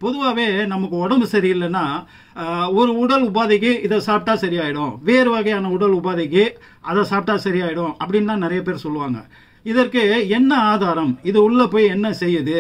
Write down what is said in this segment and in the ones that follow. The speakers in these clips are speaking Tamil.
பொதுவாகவே நமக்கு உடம்பு சரியில்லைன்னா ஒரு உடல் உபாதைக்கு இதை சாப்பிட்டா சரியாயிடும், வேறு வகையான உடல் உபாதைக்கு அதை சாப்பிட்டா சரியாயிடும் அப்படின்னு தான் நிறைய பேர் சொல்லுவாங்க. இதற்கு என்ன ஆதாரம், இது உள்ள போய் என்ன செய்யுது,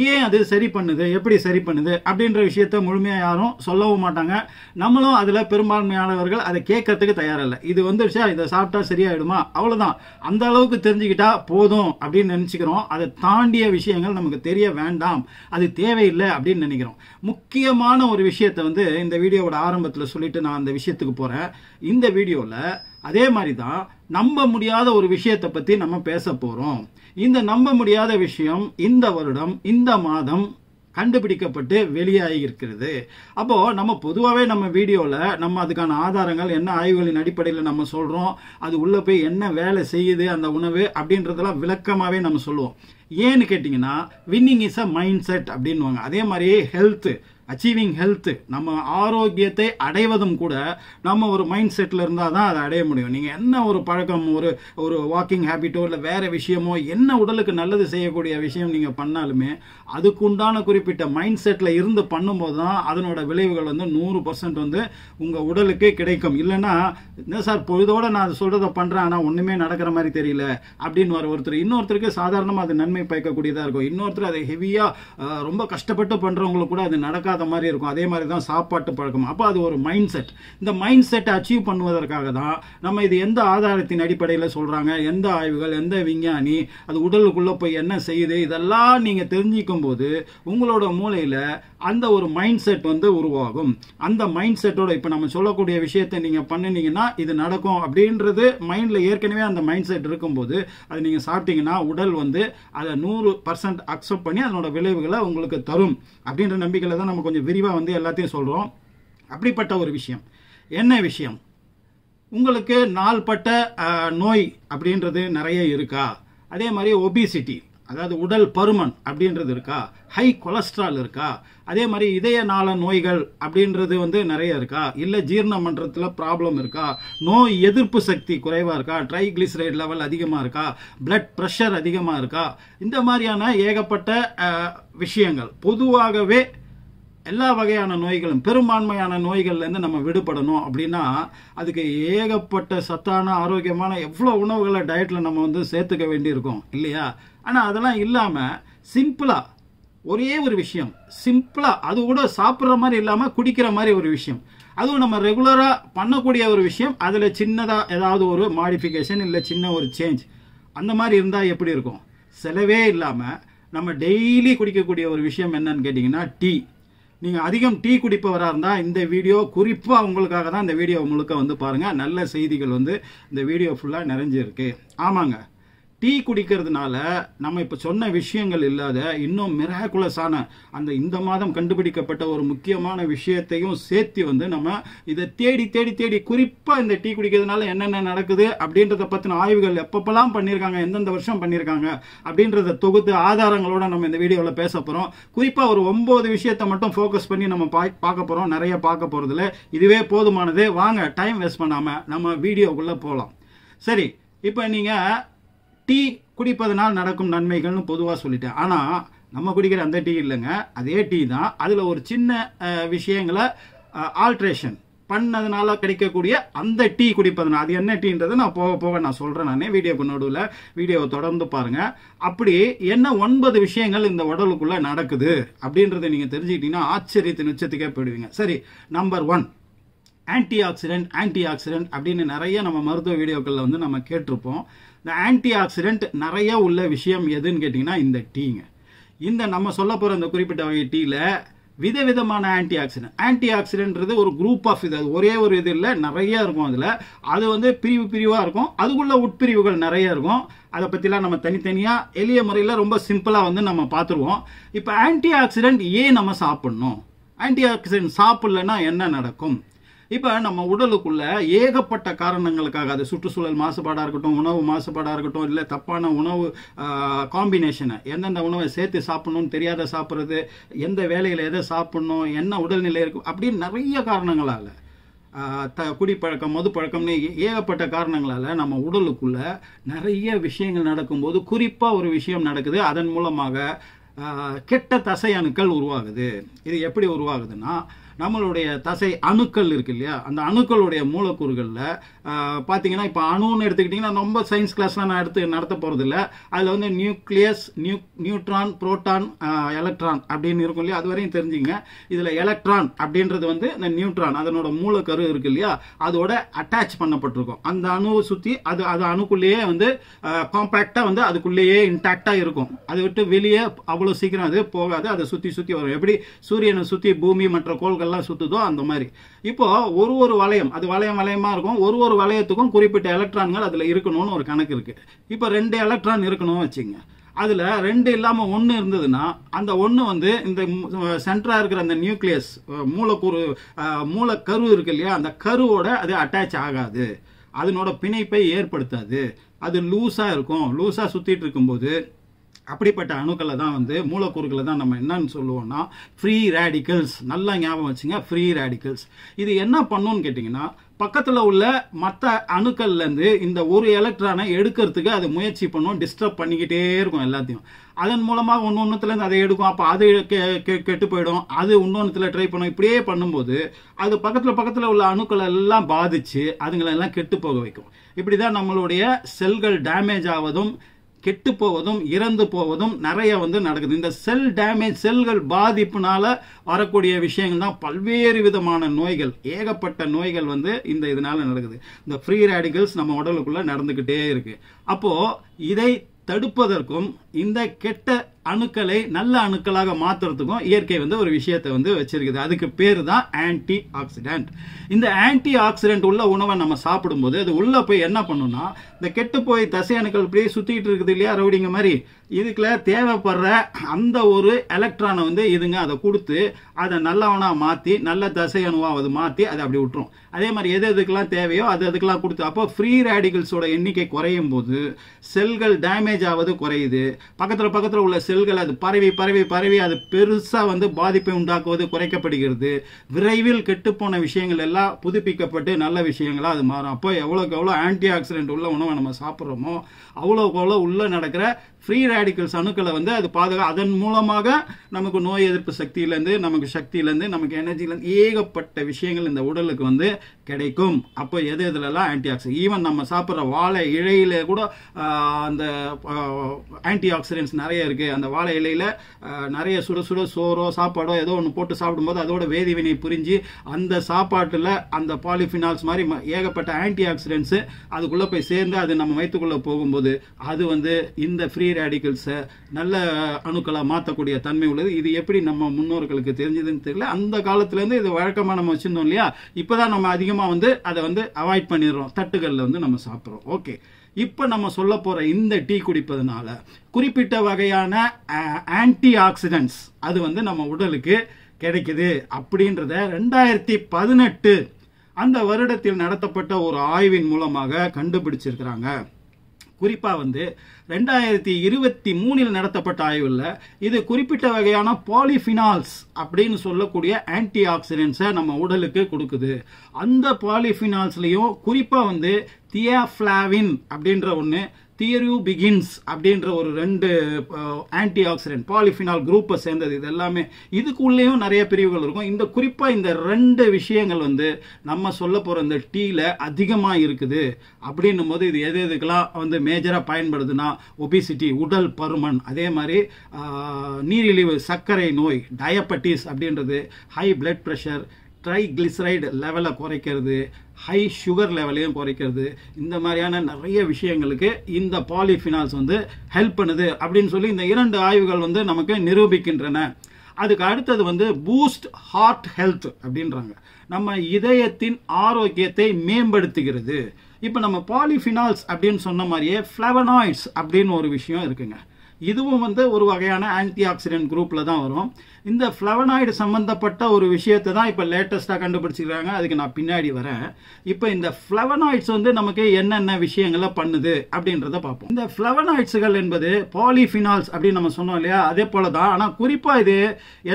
ஏன் அது சரி பண்ணுது, எப்படி சரி பண்ணுது அப்படின்ற விஷயத்த முழுமையாக யாரும் சொல்லவும் மாட்டாங்க. நம்மளும் அதில் பெரும்பான்மையானவர்கள் அதை கேட்கறதுக்கு தயாரில்லை. இது வந்துருச்சா, இதை சாப்பிட்டா சரியாயிடுமா, அவ்வளோதான், அந்த அளவுக்கு தெரிஞ்சுக்கிட்டா போதும் அப்படின்னு நினச்சிக்கிறோம். அதை தாண்டிய விஷயங்கள் நமக்கு தெரிய வேண்டாம், அது தேவையில்லை அப்படின்னு நினைக்கிறோம். முக்கியமான ஒரு விஷயத்தை இந்த வீடியோவோட ஆரம்பத்தில் சொல்லிட்டு நான் அந்த விஷயத்துக்கு போகிறேன். இந்த வீடியோவில் அதே மாதிரி தான் நம்ப முடியாத ஒரு விஷயத்தை பற்றி நம்ம பேச போகிறோம். இந்த நம்ப முடியாத விஷயம் இந்த வருடம் இந்த மாதம் கண்டுபிடிக்கப்பட்டு வெளியாகி இருக்கிறது. அப்போ நம்ம பொதுவாகவே நம்ம வீடியோவில் நம்ம அதுக்கான ஆதாரங்கள் என்ன, ஆய்வுகளின் அடிப்படையில் நம்ம சொல்கிறோம், அது உள்ள போய் என்ன வேலை செய்யுது அந்த உணவு அப்படின்றதெல்லாம் விளக்கமாகவே நம்ம சொல்லுவோம். ஏன்னு கேட்டிங்கன்னா, winning is a mind set அப்படின்வாங்க. அதே மாதிரியே ஹெல்த்து, அச்சீவிங் ஹெல்த், நம்ம ஆரோக்கியத்தை அடைவதும் கூட நம்ம ஒரு மைண்ட் செட்டில் இருந்தால் தான் அதை அடைய முடியும். நீங்கள் என்ன ஒரு பழக்கம், ஒரு வாக்கிங் ஹேபிட்டோ இல்லை வேறு விஷயமோ, என்ன உடலுக்கு நல்லது செய்யக்கூடிய விஷயம் நீங்கள் பண்ணாலுமே அதுக்குண்டான குறிப்பிட்ட மைண்ட் செட்டில் இருந்து பண்ணும்போது தான் அதனோட விளைவுகள் 100% உங்கள் உடலுக்கு கிடைக்கும். இல்லைன்னா என்ன சார் பொழுதோடு நான் அதை சொல்கிறத பண்ணுறேன் ஆனால் ஒன்றுமே நடக்கிற மாதிரி தெரியல அப்படின்னு ஒருத்தர், இன்னொருத்தருக்கு சாதாரணமாக அது நன்மை பயக்கக்கூடியதாக இருக்கும். இன்னொருத்தர் அதை ஹெவியாக ரொம்ப கஷ்டப்பட்டு பண்ணுறவங்களுக்கு கூட அது நடக்காத மாதிரி இருக்கும். அதே மாதிரி தான் சாப்பாட்டு பழக்கம். அப்போ அது ஒரு மைண்ட் செட். இந்த மைண்ட் செட்டை அச்சீவ் பண்ணுவதற்காக தான் நம்ம இது எந்த ஆதாரத்தின் அடிப்படையில் சொல்றாங்க, எந்த ஆய்வுகள், எந்த விஞ்ஞானி, அது உடலுக்குள்ள போய் என்ன செய்யுது, இதெல்லாம் நீங்க தெரிஞ்சுக்கும் போது உங்களோட மூளையில அந்த ஒரு மைண்ட் செட் உருவாகும். அந்த மைண்ட் செட்டோட இப்ப நம்ம சொல்லக்கூடிய விஷயத்தை நீங்க பண்ணினீங்கன்னா இது நடக்கும் அப்படின்றது மைண்ட்ல ஏற்கனவே அந்த மைண்ட் செட் இருக்கும்போது அது நீங்க சாப்பிட்டீங்கன்னா உடல் அதை 100% அக்செப்ட் பண்ணி அதனோட விளைவுகளை உங்களுக்கு தரும் அப்படின்ற நம்பிக்கையில தான் நம்ம கொஞ்சம் விரிவா எல்லாத்தையும் சொல்றோம். அப்படிப்பட்ட ஒரு விஷயம் என்ன விஷயம், உங்களுக்கு நாள்பட்ட நோய் அப்படின்றது நிறைய இருக்கா, அதே மாதிரி ஒபிசிட்டி அதாவது உடல் பருமன் அப்படின்றது இருக்கா, ஹை கொலஸ்ட்ரால் இருக்கா, அதே மாதிரி இதய நாள நோய்கள் அப்படின்றது நிறைய இருக்கா, இல்ல ஜீரண மன்றத்துல ப்ராப்ளம் இருக்கா, நோய் எதிர்ப்பு சக்தி குறைவா இருக்கா, ட்ரைகிளிசரைடு லெவல் அதிகமா இருக்கா, பிளட் பிரஷர் அதிகமா இருக்கா, இந்த மாதிரியான ஏகப்பட்ட விஷயங்கள். பொதுவாகவே எல்லா வகையான நோய்களும், பெரும்பான்மையான நோய்கள்ல இருந்து நம்ம விடுபடணும் அப்படின்னா அதுக்கு ஏகப்பட்ட சத்தான ஆரோக்கியமான எவ்வளவு உணவுகளை டயட்ல நம்ம சேர்த்துக்க வேண்டியிருக்கும் இல்லையா. ஆனா அதெல்லாம் இல்லாம சிம்பிளா ஒரே ஒரு விஷயம், சிம்பிளா அது கூட சாப்பிட்ற மாதிரி இல்லாம குடிக்கிற மாதிரி ஒரு விஷயம், அதுவும் நம்ம ரெகுலரா பண்ணக்கூடிய ஒரு விஷயம், அதுல சின்னதா ஏதாவது ஒரு மாடிஃபிகேஷன் இல்ல சின்ன ஒரு சேஞ்ச் அந்த மாதிரி இருந்தா எப்படி இருக்கும். செலவே இல்லாம நம்ம டெய்லி குடிக்கக்கூடிய ஒரு விஷயம் என்னன்னு கேட்டீங்கன்னா டீ. நீங்க அதிகம் டீ குடிப்பவராக இருந்தா இந்த வீடியோ குறிப்பா உங்களுக்காக தான். இந்த வீடியோ முழுக்க பாருங்க, நல்ல செய்திகள் இந்த வீடியோ ஃபுல்லா நிறைஞ்சிருக்கு. ஆமாங்க, டீ குடிக்கிறதுனால நம்ம இப்ப சொன்ன விஷயங்கள் இல்லாத இன்னும் மிராகுலஸான இந்த மாதம் கண்டுபிடிக்கப்பட்ட ஒரு முக்கியமான விஷயத்தையும் சேர்த்து நம்ம இதை தேடி தேடி தேடி குறிப்பா இந்த டீ குடிக்கிறதுனால என்னென்ன நடக்குது அப்படின்றத பத்தின ஆய்வுகள் எப்பப்பெல்லாம் பண்ணியிருக்காங்க, எந்தெந்த வருஷம் பண்ணியிருக்காங்க அப்படின்றத தொகுத்து ஆதாரங்களோட நம்ம இந்த வீடியோவில் பேச போறோம். குறிப்பா ஒரு 9 விஷயத்தை மட்டும் ஃபோக்கஸ் பண்ணி நம்ம பார்க்க போறோம். நிறைய பார்க்க போறதுல இதுவே போதுமானது. வாங்க டைம் வேஸ்ட் பண்ணாம நம்ம வீடியோக்குள்ள போலாம். சரி, இப்ப நீங்க டீ குடிப்பதனால் நடக்கும் நன்மைகள்னு பொதுவாக சொல்லிட்டேன். ஆனால் நம்ம குடிக்கிற அந்த டீ இல்லைங்க, அதே டீ தான். அதில் ஒரு சின்ன விஷயங்களை ஆல்ட்ரேஷன் பண்ணதுனால கிடைக்கக்கூடிய அந்த டீ குடிப்பதுனா அது என்ன டீன்றது நான் போக போக நான் சொல்கிறேன். நானே வீடியோக்கு நடுவில் வீடியோவை தொடர்ந்து பாருங்க. அப்படி என்ன 9 விஷயங்கள் இந்த உடலுக்குள்ள நடக்குது அப்படின்றத நீங்கள் தெரிஞ்சுக்கிட்டீங்கன்னா ஆச்சரியத்தின் உச்சத்துக்கே போயிடுவீங்க. சரி, நம்பர் 1 ஆன்டி ஆக்சிடென்ட் அப்படின்னு நிறைய நம்ம மருத்துவ வீடியோக்களில் நம்ம கேட்டிருப்போம். இந்த ஆன்டி ஆக்சிடென்ட் நிறைய உள்ள விஷயம் எதுன்னு கேட்டிங்கன்னா இந்த டீங்க. இந்த நம்ம சொல்ல போகிற இந்த குறிப்பிட்ட வகை டீல விதவிதமான ஆன்டி ஆக்சிடென்ட்ன்றது ஒரு குரூப் ஆஃப் இது, ஒரே ஒரு இது இல்லை, நிறைய இருக்கும். அதில் அது பிரிவாக இருக்கும், அதுக்குள்ள உட்பிரிவுகள் நிறைய இருக்கும். அதை பற்றிலாம் நம்ம தனித்தனியாக எளிய முறையில் ரொம்ப சிம்பிளாக நம்ம பார்த்துருவோம். இப்போ ஆன்டி ஆக்சிடென்ட் ஏன் நம்ம சாப்பிடணும், ஆன்டி ஆக்சிடென்ட் சாப்பிடலன்னா என்ன நடக்கும். இப்ப நம்ம உடலுக்குள்ள ஏகப்பட்ட காரணங்களுக்காக, அது சுற்றுச்சூழல் மாசுபாடா இருக்கட்டும், உணவு மாசுபாடா இருக்கட்டும், இல்ல தப்பான உணவு காம்பினேஷனை, எந்தெந்த உணவை சேர்த்து சாப்பிடணும்னு தெரியாத சாப்பிட்றது, எந்த வேலையில எதை சாப்பிடணும், என்ன உடல்நிலை இருக்கும் அப்படின்னு நிறைய காரணங்களால, குடிப்பழக்கம், மது பழக்கம்னு ஏகப்பட்ட காரணங்களால நம்ம உடலுக்குள்ள நிறைய விஷயங்கள் நடக்கும்போது குறிப்பா ஒரு விஷயம் நடக்குது. அதன் மூலமாக கெட்ட தசை அணுக்கள் உருவாகுது. இது எப்படி உருவாகுதுன்னா, நம்மளுடைய தசை அணுக்கள் இருக்கு இல்லையா, அந்த அணுக்களுடைய மூலக்கூறுகளில் பார்த்தீங்கன்னா, இப்போ அணுன்னு எடுத்துக்கிட்டிங்கன்னா ரொம்ப சயின்ஸ் கிளாஸ்லாம் நான் நடத்த போகிறது இல்லை. அதில் வந்து நியூக்ளியஸ், நியூட்ரான், புரோட்டான், எலக்ட்ரான் அப்படின்னு இருக்கும் இல்லையா, அது வரையும் தெரிஞ்சுங்க. இதில் எலக்ட்ரான் அப்படின்றது வந்து இந்த நியூட்ரான், அதனோட மூலக்கரு இருக்கு இல்லையா, அதோட அட்டாச் பண்ணப்பட்டிருக்கும். அந்த அணுவை சுற்றி அது அணுக்குள்ளேயே வந்து காம்பேக்டாக வந்து அதுக்குள்ளேயே இன்டாக்டாக இருக்கும். அதை விட்டு வெளியே அவ்வளோ சீக்கிரம் அது போகாது. அதை சுற்றி சுற்றி வரும். எப்படி சூரியனை சுற்றி பூமி மற்ற கோள்கள் எல்லாம் சுத்துதோ அந்த மாதிரி. இப்போ ஒரு வளையம், அது வளையமா இருக்கும். ஒரு வளையத்துக்கும் குறிப்பிட்ட எலக்ட்ரான்கள் அதுல இருக்கணும்னு ஒரு கணக்கு இருக்கு. இப்போ 2 எலக்ட்ரான் இருக்கணும் வச்சுங்க. அதுல 2 இல்லாம 1 இருந்ததுன்னா அந்த 1 வந்து இந்த சென்டரா இருக்கிற அந்த நியூக்ளியஸ் மூலக்கரு இருக்கு இல்லையா, அந்த கருவோட அது அட்டாச் ஆகாது. அதனோட பிணைப்பை ஏற்படுத்தாது. அது லூஸா இருக்கும். லூஸா சுத்திட்டு இருக்கும்போது அப்படிப்பட்ட அணுக்களை தான் வந்து மூலக்கூறுகளை தான் நம்ம என்னன்னு சொல்லுவோம்னா ஃப்ரீ ரேடிக்கல்ஸ். நல்லா ஞாபகம் வச்சுங்க, ஃப்ரீ ரேடிக்கல்ஸ். இது என்ன பண்ணுன்னு கேட்டிங்கன்னா, பக்கத்தில் உள்ள மற்ற அணுக்கள்லேருந்து இந்த ஒரு எலக்ட்ரானை எடுக்கிறதுக்கு அது முயற்சி பண்ணும், டிஸ்டர்ப் பண்ணிக்கிட்டே இருக்கும் எல்லாத்தையும். அதன் மூலமாக ஒன்றுலேருந்து அதை எடுக்கும். அப்போ அது கெட்டு போயிடும். அது இன்னொன்றுல ட்ரை பண்ணும். இப்படியே பண்ணும்போது அது பக்கத்தில் உள்ள அணுக்களை எல்லாம் பாதிச்சு அதுங்களெல்லாம் கெட்டு போக வைக்கும். இப்படி தான் நம்மளுடைய செல்கள் டேமேஜ் ஆவதும் கெட்டு போவதும் இறந்து போவதும் நிறைய வந்து நடக்குது. இந்த செல் டேமேஜ், செல்கள் பாதிப்புனால வரக்கூடிய விஷயங்கள் தான் பல்வேறு விதமான நோய்கள், ஏகப்பட்ட நோய்கள் வந்து இதனால நடக்குது. இந்த ஃப்ரீ ரேடிக்கல்ஸ் நம்ம உடலுக்குள்ள நடந்துகிட்டே இருக்கு. அப்போ இதை தடுப்பதற்கும் இந்த கெட்ட அணுக்களை நல்ல அணுக்களாக மாத்துறதுக்கும் இயற்கை வந்து ஒரு விஷயத்தை வந்து வச்சிருக்குது. அதுக்கு பேரு தான் ஆன்டி ஆக்சிடென்ட். இந்த ஆன்டி ஆக்சிடென்ட் உள்ள உணவை நம்ம சாப்பிடும்போது அது உள்ள போய் என்ன பண்ணும்னா, இந்த கெட்டு போய் தசை அணுக்கள் இப்படியே சுத்திட்டு இருக்குது இல்லையா, ரவுடிங்க மாதிரி, இதுக்குள்ள தேவைப்படுற அந்த ஒரு எலக்ட்ரானை வந்து இதுங்க அதை கொடுத்து அதை நல்லவனா மாத்தி, நல்ல தசை அணுவா அது மாத்தி அதை அப்படி விட்டுரும். அதே மாதிரி எதுக்கெல்லாம் தேவையோ அதுக்கெல்லாம் கொடுத்து, அப்போ ஃப்ரீ ரேடிகல்ஸோட எண்ணிக்கை குறையும் போது செல்கள் டேமேஜ் ஆவது குறையுது. பக்கத்துல உள்ள செல்கள் அது பரவி அது பெருசா வந்து பாதிப்பை உண்டாக்குவது குறைக்கப்படுகிறது. விரைவில் கெட்டுப்போன விஷயங்கள் எல்லாம் புதுப்பிக்கப்பட்டு நல்ல விஷயங்களா அது மாறும். அப்போ எவ்வளவுக்கு எவ்வளவு ஆன்டி ஆக்சிடென்ட் உள்ள உணவை நம்ம சாப்பிட்றோமோ அவ்வளவுக்கு அவ்வளவு உள்ள நடக்கிற ஃப்ரீ ரேடிக்கல்ஸ் அணுக்களை வந்து அது அதன் மூலமாக நமக்கு நோய் எதிர்ப்பு சக்தியிலேருந்து, நமக்கு சக்தியிலேருந்து, நமக்கு எனர்ஜிலேருந்து ஏகப்பட்ட விஷயங்கள் இந்த உடலுக்கு வந்து கிடைக்கும். அப்போ எதுலலாம் ஆன்டி ஆக்சிடென்ட், ஈவன் நம்ம சாப்பிட்ற வாழை இலையில கூட அந்த ஆன்டி ஆக்சிடென்ட்ஸ் நிறைய இருக்கு. அந்த வாழை இலையில நிறைய சுட சோறோ சாப்பாடோ ஏதோ ஒன்று போட்டு சாப்பிடும்போது அதோட வேதிவினை புரிஞ்சு அந்த சாப்பாட்டில் அந்த பாலிஃபினால்ஸ் மாதிரி ஏகப்பட்ட ஆன்டி ஆக்சிடென்ட்ஸ் அதுக்குள்ள போய் சேர்ந்து அது நம்ம வயிற்றுக்குள்ள போகும்போது அது வந்து இந்த ஃப்ரீ ரேடிக்கல்ஸை நல்ல அணுக்களா மாற்றக்கூடிய தன்மை உள்ளது. இது எப்படி நம்ம முன்னோர்களுக்கு தெரிஞ்சதுன்னு தெரியல. அந்த காலத்துல இருந்து இது வழக்கமா நம்ம வச்சிருந்தோம் இல்லையா, இப்பதான் நம்ம அதிகமா வந்து அதை வந்து அவாய்ட் பண்ணிடுறோம். தட்டுகள்ல வந்து நம்ம சாப்பிட்றோம். ஓகே, இப்ப நம்ம சொல்ல போற இந்த டீ குடிப்பதனால குறிப்பிட்ட வகையான ஆன்டி ஆக்சிடென்ட்ஸ் அது வந்து நம்ம உடலுக்கு கிடைக்குது அப்படின்றத 2018 அந்த வருடத்தில் நடத்தப்பட்ட ஒரு ஆய்வின் மூலமாக கண்டுபிடிச்சிருக்கிறாங்க. குறிப்பா வந்து 2023 நடத்தப்பட்ட ஆய்வுல இது குறிப்பிட்ட வகையான பாலிஃபினால்ஸ் அப்படின்னு சொல்லக்கூடிய ஆன்டி ஆக்சிடென்ட்ஸை நம்ம உடலுக்கு கொடுக்குது. அந்த பாலிஃபினால்ஸ்லயும் குறிப்பா வந்து தியாஃபிளாவின் அப்படின்ற ஒன்று, தியரியூபிகின்ஸ் அப்படின்ற ஒரு 2 ஆன்டி ஆக்சிடென்ட் பாலிஃபினால் குரூப்பை சேர்ந்தது. இது எல்லாமே இதுக்குள்ளேயும் நிறைய பிரிவுகள் இருக்கும். இந்த குறிப்பா இந்த 2 விஷயங்கள் வந்து நம்ம சொல்ல போற இந்த டீல அதிகமா இருக்குது. அப்படின்னும் போது இது எதுக்கெல்லாம் வந்து மேஜரா பயன்படுதுன்னா, ஒபிசிட்டி உடல் பருமன், அதே மாதிரி நீரிழிவு சர்க்கரை நோய் டயபெட்டிஸ் அப்படின்றது, ஹை பிளட் பிரஷர், ட்ரைகிளிசரைடு லெவலை குறைக்கிறது, ஹை சுகர் லெவலையும் குறைக்கிறது, இந்த மாதிரியான நிறைய விஷயங்களுக்கு இந்த பாலிஃபினால்ஸ் வந்து ஹெல்ப் பண்ணுது அப்படின்னு சொல்லி இந்த 2 ஆய்வுகள் வந்து நமக்கு நிரூபிக்கின்றன. அதுக்கு அடுத்தது வந்து பூஸ்ட் ஹார்ட் ஹெல்த் அப்படின்றாங்க. நம்ம இதயத்தின் ஆரோக்கியத்தை மேம்படுத்துகிறது. இப்போ நம்ம பாலிஃபினால்ஸ் அப்படின்னு சொன்ன மாதிரியே ஃப்ளவனாய்ட்ஸ் அப்படின்னு ஒரு விஷயம் இருக்குங்க. இதுவும் வந்து ஒரு வகையான ஆன்டி ஆக்சிடென்ட் குரூப்ல தான் வரும். இந்த ஃப்ளவனாய்டு சம்பந்தப்பட்ட ஒரு விஷயத்தை தான் இப்போ லேட்டஸ்டாக கண்டுபிடிச்சிருக்காங்க. அதுக்கு நான் பின்னாடி வரேன். இப்போ இந்த ஃப்ளவனாய்ட்ஸ் வந்து நமக்கு என்னென்ன விஷயங்களை பண்ணுது அப்படின்றத பார்ப்போம். இந்த ஃப்ளவனாய்ட்ஸுகள் என்பது பாலிஃபினால்ஸ் அப்படின்னு நம்ம சொன்னோம் இல்லையா, அதே போல தான். ஆனால் குறிப்பாக இது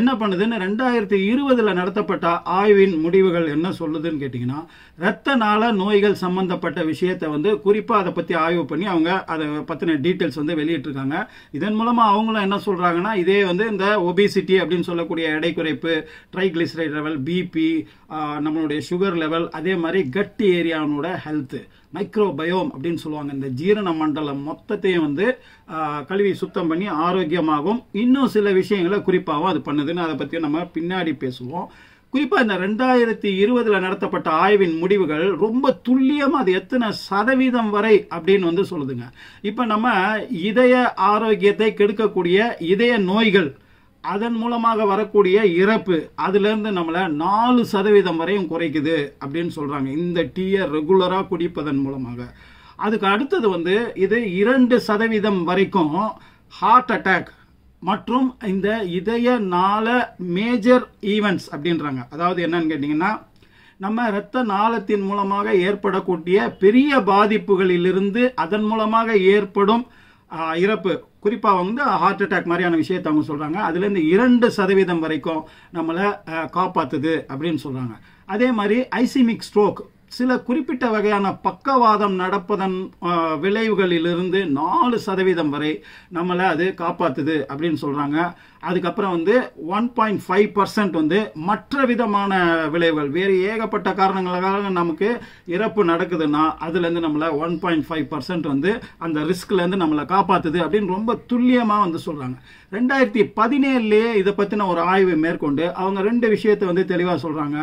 என்ன பண்ணுதுன்னு 2020 நடத்தப்பட்ட ஆய்வின் முடிவுகள் என்ன சொல்லுதுன்னு கேட்டிங்கன்னா, இரத்த நாள நோய்கள் சம்பந்தப்பட்ட விஷயத்தை வந்து குறிப்பாக அதை பற்றி ஆய்வு பண்ணி அவங்க அதை பற்றின டீட்டெயில்ஸ் வந்து வெளியிட்டிருக்காங்க. இதன் மூலமா அவங்களும் என்ன சொல்றாங்கன்னா, இதே வந்து இந்த ஒபிசிட்டி அப்படின்னு சொல்லக்கூடிய எடை குறைப்பு, ட்ரைகிளிசரைட் லெவல், பிபி, நம்மளுடைய சுகர் லெவல், அதே மாதிரி கட் ஏரியானோட ஹெல்த், மைக்ரோபயோம் அப்படின்னு சொல்லுவாங்க, இந்த ஜீரண மண்டலம் மொத்தத்தையும் வந்து கழுவி சுத்தம் பண்ணி ஆரோக்கியமாகவும் இன்னும் சில விஷயங்களை குறிப்பாகவும் அது பண்ணுதுன்னு அதை பத்தி நம்ம பின்னாடி பேசுவோம். குறிப்பா இந்த 2020 நடத்தப்பட்ட ஆய்வின் முடிவுகள் ரொம்ப துல்லியமா அது எத்தனை சதவீதம் வரை அப்படின்னு வந்து சொல்லுதுங்க. இப்ப நம்ம இதய ஆரோக்கியத்தை கெடுக்கக்கூடிய இதய நோய்கள், அதன் மூலமாக வரக்கூடிய இறப்பு, அதுல இருந்து நம்மள 4% வரையும் குறைக்குது அப்படின்னு சொல்றாங்க இந்த டீயை ரெகுலரா குடிப்பதன் மூலமாக. அதுக்கு அடுத்தது வந்து இது 2% வரைக்கும் ஹார்ட் அட்டாக் மற்றும் இந்த இதய நாள மேஜர் ஈவென்ட்ஸ் அப்படின்றாங்க. அதாவது என்னன்னு கேட்டீங்கன்னா, நம்ம இரத்த நாளத்தின் மூலமாக ஏற்படக்கூடிய பெரிய பாதிப்புகளிலிருந்து அதன் மூலமாக ஏற்படும் இறப்பு, குறிப்பா வந்து ஹார்ட் அட்டாக் மாதிரியான விஷயத்தை அவங்க சொல்றாங்க, அதுல இருந்து 2% வரைக்கும் நம்மளை காப்பாத்துது அப்படின்னு சொல்றாங்க. அதே மாதிரி ஐசிமிக் ஸ்ட்ரோக், சில குறிப்பிட்ட வகையான பக்கவாதம் நடப்பதன் விளைவுகளிலிருந்து 4% வரை நம்மளை அது காப்பாத்துது அப்படின்னு சொல்றாங்க. அதுக்கப்புறம் வந்து 1.5% வந்து மற்ற விதமான விளைவுகள், வேறு ஏகப்பட்ட காரணங்களுக்காக நமக்கு இறப்பு நடக்குதுன்னா அதுல இருந்து நம்மள 1.5% வந்து அந்த ரிஸ்க்ல இருந்து நம்மளை காப்பாத்துது அப்படின்னு ரொம்ப துல்லியமா வந்து சொல்றாங்க. 2017 இதை பத்தின ஒரு ஆய்வு மேற்கொண்டு அவங்க 2 விஷயத்தை வந்து தெளிவா சொல்றாங்க.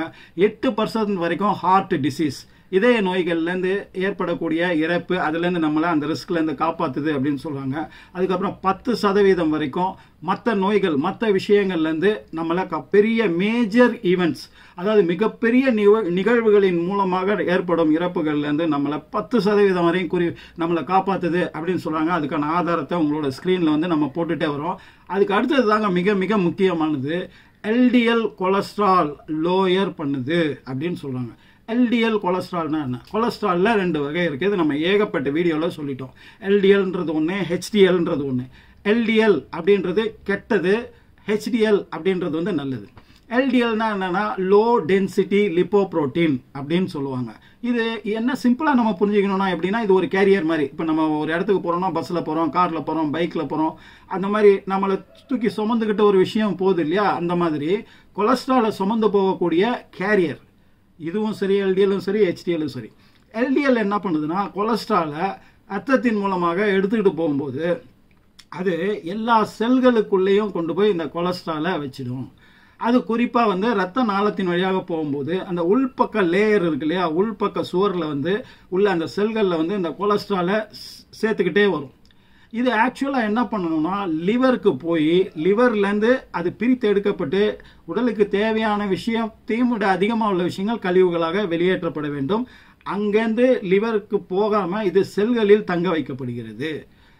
8% வரைக்கும் ஹார்ட் டிசீஸ், இதய நோய்கள்ல இருந்து ஏற்படக்கூடிய இறப்பு, அதுல இருந்து நம்மள அந்த ரிஸ்க்ல இருந்து காப்பாத்துது அப்படின்னு சொல்றாங்க. அதுக்கப்புறம் 10% வரைக்கும் மற்ற நோய்கள், மற்ற விஷயங்கள்ல இருந்து நம்மள பெரிய மேஜர் ஈவென்ட்ஸ், அதாவது மிகப்பெரிய நிகழ்வுகளின் மூலமாக ஏற்படும் இறப்புகள்ல இருந்து நம்மள 10% வரையும் நம்மளை காப்பாத்துது அப்படின்னு சொல்றாங்க. அதுக்கான ஆதாரத்தை உங்களோட ஸ்கிரீன்ல வந்து நம்ம போட்டுட்டே வரோம். அதுக்கு அடுத்தது தாங்க மிக மிக முக்கியமானது, எல்டிஎல் கொலஸ்ட்ரால் லோயர் பண்ணுது அப்படின்னு சொல்றாங்க. எல்டிஎல் கொலஸ்ட்ரால்னா என்ன? கொலஸ்ட்ரால்ல 2 வகை இருக்கு, இது நம்ம ஏகப்பட்ட வீடியோல சொல்லிட்டோம். எல்டிஎல்ன்றது ஒன்று, ஹெச்டிஎல்ன்றது ஒன்று. எல்டிஎல் அப்படின்றது கெட்டது, ஹெச்டிஎல் அப்படின்றது வந்து நல்லது. எல்டிஎல்னா என்னன்னா லோ டென்சிட்டி லிப்போப்ரோட்டீன் அப்படின்னு சொல்லுவாங்க. இது என்ன சிம்பிளா நம்ம புரிஞ்சுக்கணும்னா எப்படின்னா, இது ஒரு கேரியர் மாதிரி. இப்போ நம்ம ஒரு இடத்துக்கு போறோம்னா, பஸ்ல போறோம், கார்ல போறோம், பைக்ல போறோம், அந்த மாதிரி நம்மளை தூக்கி சுமந்துக்கிட்ட ஒரு விஷயம் போகுது இல்லையா, அந்த மாதிரி கொலஸ்ட்ராலை சுமந்து போகக்கூடிய கேரியர் இதுவும் சரி, எல்டிஎல்லும் சரி, ஹெச்டிஎல்லும் சரி. எல்டிஎல் என்ன பண்ணுதுன்னா, கொலஸ்ட்ராலை ரத்தத்தின் மூலமாக எடுத்துக்கிட்டு போகும்போது அது எல்லா செல்களுக்குள்ளேயும் கொண்டு போய் இந்த கொலஸ்ட்ராலை வச்சிடும். அது குறிப்பா வந்து ரத்த நாளத்தின் வழியாக போகும்போது அந்த உள்பக்க லேயர் இருக்கு இல்லையா, உள்பக்க சுவர்ல வந்து உள்ள அந்த செல்கள்ல வந்து இந்த கொலஸ்ட்ராலை சேர்த்துக்கிட்டே வரும். இது ஆக்சுவலா என்ன பண்ணணும்னா, லிவருக்கு போய் லிவர்ல இருந்து அது பிரித்து எடுக்கப்பட்டு உடலுக்கு தேவையான விஷயத்தையும் விட அதிகமாக உள்ள விஷயங்கள் கழிவுகளாக வெளியேற்றப்பட வேண்டும். அங்கிருந்து லிவருக்கு போகாம இது செல்களில் தங்க வைக்கப்படுகிறது.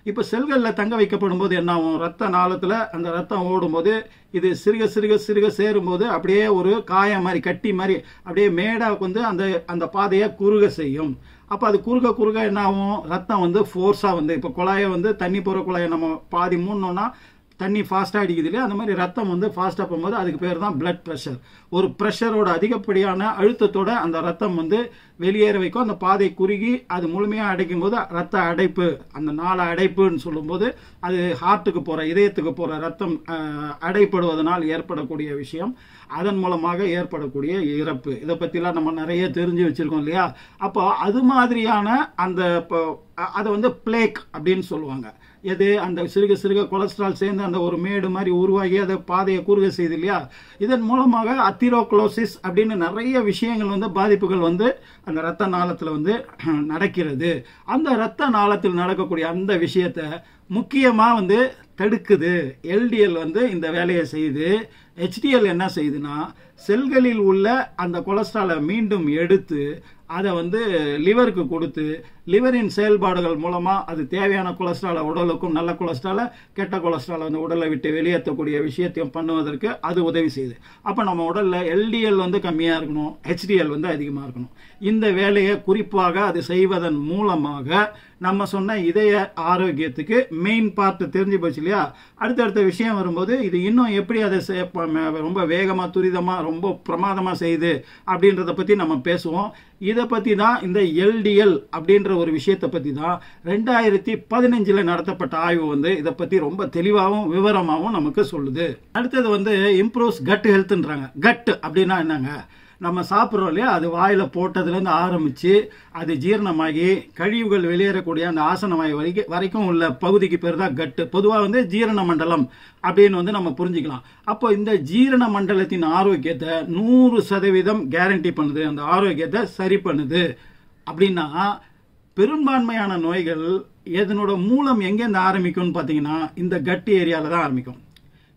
இப்ப செல்கள்ல தங்க வைக்கப்படும் போது என்ன ஆகும், ரத்த நாளத்துல அந்த ரத்தம் ஓடும் போது இது சிறுக சிறுக சிறுக சேரும் போது அப்படியே ஒரு காயம் மாதிரி, கட்டி மாதிரி அப்படியே மேடா வந்து அந்த பாதையை குறுக செய்யும். அப்ப அது குறுக குறுக என்ன ஆகும், ரத்தம் வந்து ஃபோர்ஸா வந்து, இப்ப குழாயை வந்து தண்ணி போற குழாயை நம்ம பாதி மூணுனோம்னா தண்ணி ஃபாஸ்டா அடிக்குது இல்லையா, அந்த மாதிரி ரத்தம் வந்து ஃபாஸ்டா போகும்போது அதுக்கு பேர் தான் பிளட் பிரஷர். ஒரு பிரஷரோட அதிகப்படியான அழுத்தத்தோட அந்த ரத்தம் வந்து வெளியேற வைக்கும். அந்த பாதை குறுகி அது முழுமையா அடைக்கும் போது ரத்த அடைப்பு, அந்த நாள அடைப்புன்னு சொல்லும் போது அது ஹார்ட்டுக்கு போற, இதயத்துக்கு போற ரத்தம் அடைப்படுவதனால் ஏற்படக்கூடிய விஷயம், அதன் மூலமாக ஏற்படக்கூடிய இறப்பு. இதை பத்திலாம் நம்ம நிறைய தெரிஞ்சு வச்சிருக்கோம் இல்லையா. அப்போ அது மாதிரியான அந்த அதை வந்து பிளேக் அப்படின்னு சொல்லுவாங்க. எது, அந்த சிறுக சிறுக கொலஸ்ட்ரால் சேர்ந்து அந்த ஒரு மேடு மாதிரி உருவாகி அதை பாதையை குறுக செய்து இல்லையா. இதன் மூலமாக அத்திரோக்ளோசிஸ் அப்படின்னு நிறைய விஷயங்கள் வந்து பாதிப்புகள் வந்து அந்த ரத்த நாளத்தில் வந்து நடக்கிறது. அந்த ரத்த நாளத்தில் நடக்கக்கூடிய அந்த விஷயத்தை முக்கியமா வந்து தடுக்குது. எல்டிஎல் வந்து இந்த வேலையை செய்து, ஹெச்டிஎல் என்ன செய்யுதுன்னா செல்களில் உள்ள அந்த கொலஸ்ட்ராலை மீண்டும் எடுத்து அதை வந்து லிவருக்கு கொடுத்து, லிவரின் செயல்பாடுகள் மூலமா அது தேவையான கொலஸ்ட்ராலை உடலுக்கும், நல்ல கொலஸ்ட்ராலை கெட்ட கொலஸ்ட்ராலை வந்து உடலை விட்டு வெளியேற்றக்கூடிய விஷயத்தையும் பண்ணுவதற்கு அது உதவி செய்யுது. அப்ப நம்ம உடல்ல எல்டிஎல் வந்து கம்மியா இருக்கணும், ஹெச்டிஎல் வந்து அதிகமா இருக்கணும். இந்த வேலையை குறிப்பாக அது செய்வதன் மூலமாக நம்ம சொன்ன இதய ஆரோக்கியத்துக்கு மெயின் பார்ட் தெரிஞ்சு போச்சு இல்லையா. அடுத்தடுத்த விஷயம் வரும்போது இது இன்னும் எப்படி அதை ரொம்ப வேகமா துரிதமா ரொம்ப பிரமாதமா செய்யுது அப்படின்றத பத்தி நம்ம பேசுவோம். இதை பத்தி தான் இந்த எல்டிஎல் அப்படின்ற ஒரு விஷயத்தை பத்தி தான் 2015 நடத்தப்பட்ட ஆய்வு வந்து இதை பத்தி ரொம்ப தெளிவாகவும் விவரமாகவும் நமக்கு சொல்லுது. அடுத்தது வந்து இம்ப்ரூவ்ஸ் கட் ஹெல்த்ன்றாங்க. கட் அப்படின்னா என்னங்க, நம்ம சாப்பிட்றோம் இல்லையா, அது வாயில போட்டதுலேருந்து ஆரம்பிச்சு அது ஜீரணமாகி கழிவுகள் வெளியேறக்கூடிய அந்த ஆசனவாய் வரைக்கும் உள்ள பகுதிக்கு பேர் தான் கட்டு. பொதுவாக வந்து ஜீரண மண்டலம் அப்படின்னு வந்து நம்ம புரிஞ்சுக்கலாம். அப்போ இந்த ஜீரண மண்டலத்தின் ஆரோக்கியத்தை 100% கேரண்டி பண்ணுது, அந்த ஆரோக்கியத்தை சரி பண்ணுது. அப்படின்னா பெரும்பான்மையான நோய்கள் இதனோட மூலம் எங்கேருந்து ஆரம்பிக்கும்னு பார்த்தீங்கன்னா இந்த கட்டி ஏரியாவில் தான் ஆரம்பிக்கும்.